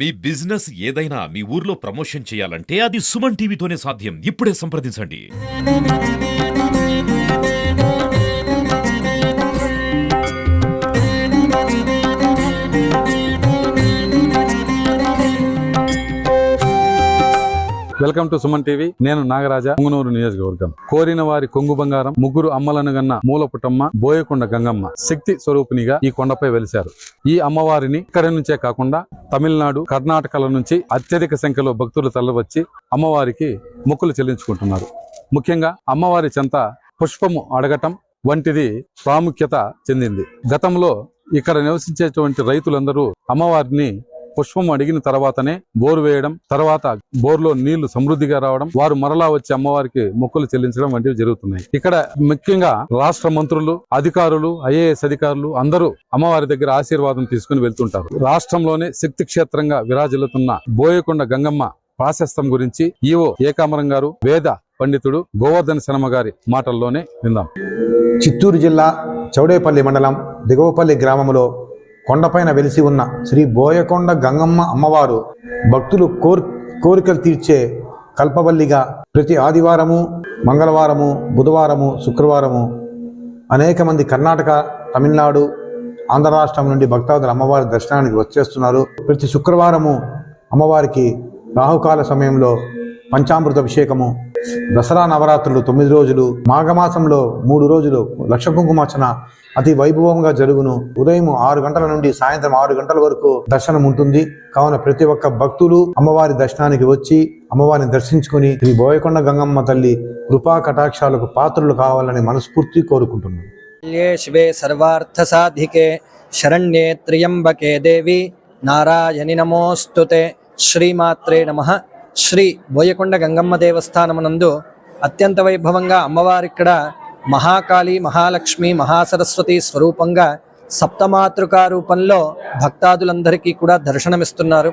మీ business ఏదైనా మీ ఊర్లో promotion చేయాలంటే అది సుమన్ టీవీతోనే సాధ్యం. ఇప్పుడే సంప్రదించండి. Welcome to Suman TV. నేను నాగరాజ, పొంగనూరు నియోజకవర్గం. కోరిన వారి కొంగు బంగారం, ముగ్గురు అమ్మలను గన్న మూలపుటమ్మ బోయకొండ గంగమ్మ శక్తి స్వరూపినిగా ఈ కొండపై వెలిశారు. ఈ అమ్మవారిని ఇక్కడి నుంచే కాకుండా తమిళనాడు, కర్ణాటకల నుంచి అత్యధిక సంఖ్యలో భక్తులు తరలివచ్చి అమ్మవారికి మొక్కులు చెల్లించుకుంటున్నారు. ముఖ్యంగా అమ్మవారి చెంత పుష్పము అడగటం వంటిది ప్రాముఖ్యత చెందింది. గతంలో ఇక్కడ నివసించేటువంటి రైతులందరూ అమ్మవారిని పుష్పం అడిగిన తర్వాతనే బోరు వేయడం, తర్వాత బోర్లో నీళ్లు సమృద్ధిగా రావడం, వారు మరలా వచ్చి అమ్మవారికి మొక్కులు చెల్లించడం వంటివి జరుగుతున్నాయి. ఇక్కడ ముఖ్యంగా రాష్ట్ర మంత్రులు, అధికారులు, ఐఏఎస్ అధికారులు అందరూ అమ్మవారి దగ్గర ఆశీర్వాదం తీసుకుని వెళ్తుంటారు. రాష్ట్రంలోనే శక్తి క్షేత్రంగా విరాజిల్లుతున్న బోయకొండ గంగమ్మ ప్రాశస్తం గురించి ఈవో ఏకాంబరం గారు, వేద పండితుడు గోవర్ధన శర్మ గారి మాటల్లోనే విందాం. చిత్తూరు జిల్లా చౌడేపల్లి మండలం దిగువపల్లి గ్రామంలో కొండపైన వెలిసి ఉన్న శ్రీ బోయకొండ గంగమ్మ అమ్మవారు భక్తులు కోరికలు తీర్చే కల్పవల్లిగా ప్రతి ఆదివారము, మంగళవారము, బుధవారము, శుక్రవారము అనేక మంది కర్ణాటక, తమిళనాడు, ఆంధ్ర రాష్ట్రం నుండి భక్తాదులు అమ్మవారి దర్శనానికి వచ్చేస్తున్నారు. ప్రతి శుక్రవారము అమ్మవారికి రాహుకాల సమయంలో పంచామృత అభిషేకము, దసరా నవరాత్రులు 9 రోజులు, మాఘమాసంలో 3 రోజులు లక్ష కుంకుమార్చన అతి వైభవంగా జరుగును. ఉదయం 6 గంటల నుండి సాయంత్రం 6 గంటల వరకు దర్శనం ఉంటుంది. కావున ప్రతి ఒక్క భక్తులు అమ్మవారి దర్శనానికి వచ్చి అమ్మవారిని దర్శించుకుని శ్రీ బోయకొండ గంగమ్మ తల్లి కృపా కటాక్షాలకు పాత్రలు కావాలని మనస్ఫూర్తి కోరుకుంటున్నాను. శివే సర్వార్థ సాధికే శరణ్యే త్ర్యంబకే దేవి నారాయణి నమోస్తుతే. శ్రీమాత్రే నమః. శ్రీ బోయకొండ గంగమ్మ దేవస్థానమునందు అత్యంత వైభవంగా అమ్మవారిక్కడ మహాకాళి, మహాలక్ష్మి, మహాసరస్వతి స్వరూపంగా సప్తమాతృకా రూపంలో భక్తాదులందరికీ కూడా దర్శనమిస్తున్నారు.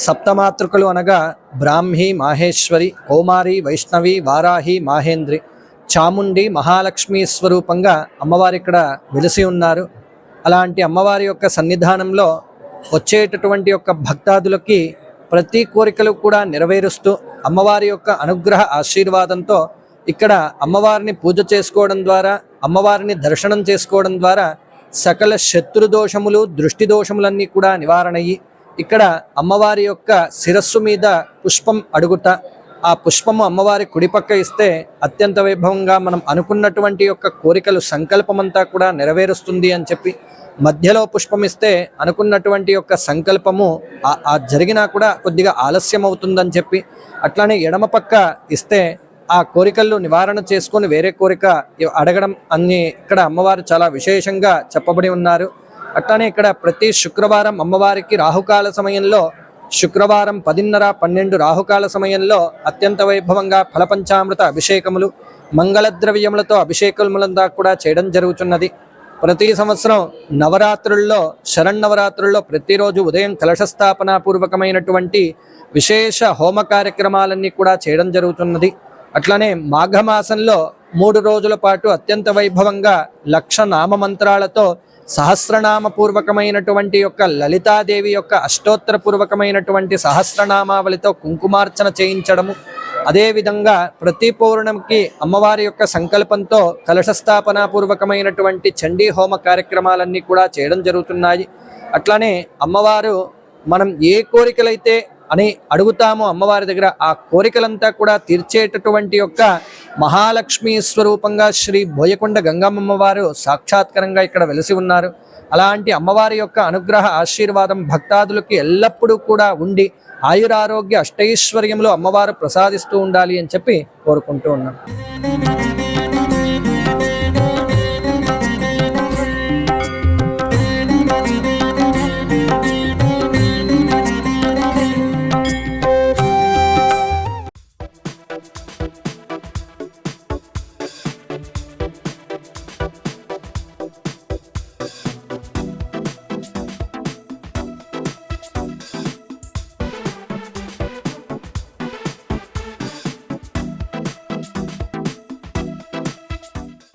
సప్తమాతృకలు అనగా బ్రాహ్మి, మాహేశ్వరి, కౌమారి, వైష్ణవి, వారాహి, మాహేంద్రి, చాముండి, మహాలక్ష్మి స్వరూపంగా అమ్మవారి ఇక్కడ వెలిసి ఉన్నారు. అలాంటి అమ్మవారి యొక్క సన్నిధానంలో వచ్చేటటువంటి యొక్క భక్తాదులకి ప్రతి కోరికలు కూడా నెరవేరుస్తూ అమ్మవారి యొక్క అనుగ్రహ ఆశీర్వాదంతో ఇక్కడ అమ్మవారిని పూజ చేసుకోవడం ద్వారా, అమ్మవారిని దర్శనం చేసుకోవడం ద్వారా సకల శత్రు దోషములు, దృష్టి దోషములన్నీ కూడా నివారణ అయ్యి ఇక్కడ అమ్మవారి యొక్క శిరస్సు మీద పుష్పం అడుగుట, ఆ పుష్పము అమ్మవారి కుడిపక్క ఇస్తే అత్యంత వైభవంగా మనం అనుకున్నటువంటి యొక్క కోరికలు సంకల్పమంతా కూడా నెరవేరుస్తుంది అని చెప్పి, మధ్యలో పుష్పం ఇస్తే అనుకున్నటువంటి యొక్క సంకల్పము జరిగినా కూడా కొద్దిగా ఆలస్యం అవుతుందని చెప్పి, అట్లానే ఎడమ పక్క ఇస్తే ఆ కోరికలను నివారణ చేసుకొని వేరే కోరిక అడగడం అన్ని ఇక్కడ అమ్మవారు చాలా విశేషంగా చెప్పబడి ఉన్నారు. అట్లానే ఇక్కడ ప్రతి శుక్రవారం అమ్మవారికి రాహుకాల సమయంలో, శుక్రవారం 10:30, 12 రాహుకాల సమయంలో అత్యంత వైభవంగా ఫలపంచామృత అభిషేకములు, మంగళద్రవ్యములతో అభిషేకములంతా కూడా చేయడం జరుగుతున్నది. ప్రతి సంవత్సరం నవరాత్రుల్లో, శరన్నవరాత్రుల్లో ప్రతిరోజు ఉదయం కలశస్థాపన పూర్వకమైనటువంటి విశేష హోమ కార్యక్రమాలన్నీ కూడా చేయడం జరుగుతున్నది. అట్లానే మాఘమాసంలో 3 రోజుల పాటు అత్యంత వైభవంగా 1,00,000 నామమంత్రాలతో సహస్రనామ పూర్వకమైనటువంటి యొక్క లలితాదేవి యొక్క అష్టోత్తర పూర్వకమైనటువంటి సహస్రనామావళితో కుంకుమార్చన చేయించడము, అదేవిధంగా ప్రతి పౌర్ణమికి అమ్మవారి యొక్క సంకల్పంతో కలశస్థాపన పూర్వకమైనటువంటి చండీ హోమ కార్యక్రమాలన్నీ కూడా చేయడం జరుగుతున్నాయి. అట్లానే అమ్మవారు మనం ఏ కోరికలైతే అని అడుగుతామో అమ్మవారి దగ్గర ఆ కోరికలంతా కూడా తీర్చేటటువంటి యొక్క మహాలక్ష్మి స్వరూపంగా శ్రీ బోయకొండ గంగమ్మ వారు సాక్షాత్కారంగా ఇక్కడ వెలిసి ఉన్నారు. అలాంటి అమ్మవారి యొక్క అనుగ్రహ ఆశీర్వాదం భక్తాదులకి ఎల్లప్పుడూ కూడా ఉండి ఆయురారోగ్య అష్టైశ్వర్యంలో అమ్మవారు ప్రసాదిస్తూ ఉండాలి అని చెప్పి కోరుకుంటూ ఉన్నాను.